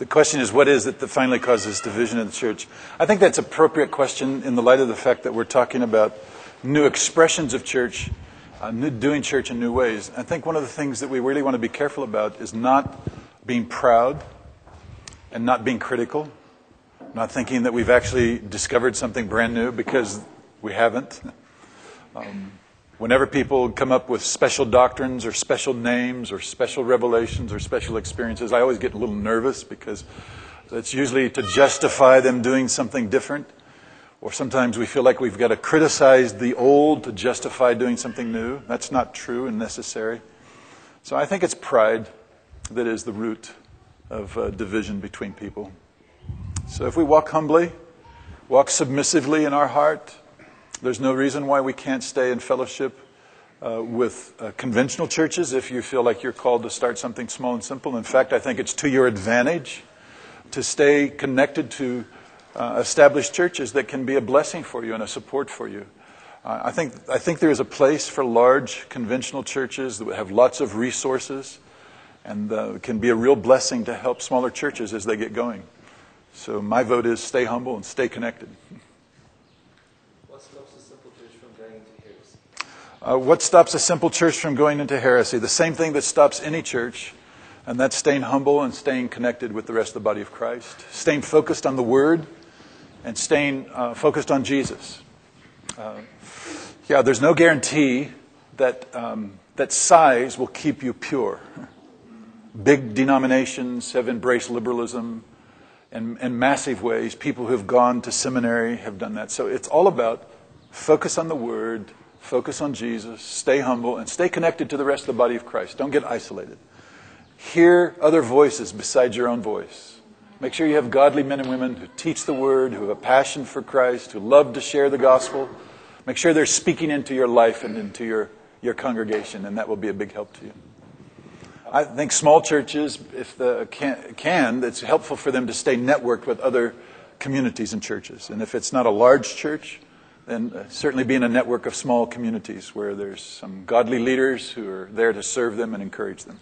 The question is, what is it that finally causes division in the church? I think that's an appropriate question in the light of the fact that we're talking about new expressions of church, doing church in new ways. I think one of the things that we really want to be careful about is not being proud and not being critical, not thinking that we've actually discovered something brand new, because we haven't. Whenever people come up with special doctrines or special names or special revelations or special experiences, I always get a little nervous, because it's usually to justify them doing something different. Or sometimes we feel like we've got to criticize the old to justify doing something new. That's not true and necessary. So I think it's pride that is the root of division between people. So if we walk humbly, walk submissively in our heart, there's no reason why we can't stay in fellowship with conventional churches if you feel like you're called to start something small and simple. In fact, I think it's to your advantage to stay connected to established churches that can be a blessing for you and a support for you. I think there is a place for large conventional churches that have lots of resources and can be a real blessing to help smaller churches as they get going. So my vote is stay humble and stay connected. What stops a simple church from going into heresy? The same thing that stops any church, and that's staying humble and staying connected with the rest of the body of Christ. Staying focused on the Word and staying focused on Jesus. There's no guarantee that size will keep you pure. Big denominations have embraced liberalism in massive ways. People who have gone to seminary have done that. So it's all about focus on the Word, focus on Jesus, stay humble, and stay connected to the rest of the body of Christ. Don't get isolated. Hear other voices besides your own voice. Make sure you have godly men and women who teach the Word, who have a passion for Christ, who love to share the gospel. Make sure they're speaking into your life and into your congregation, and that will be a big help to you. I think small churches, if it's helpful for them to stay networked with other communities and churches. And if it's not a large church, then certainly be in a network of small communities where there's some godly leaders who are there to serve them and encourage them.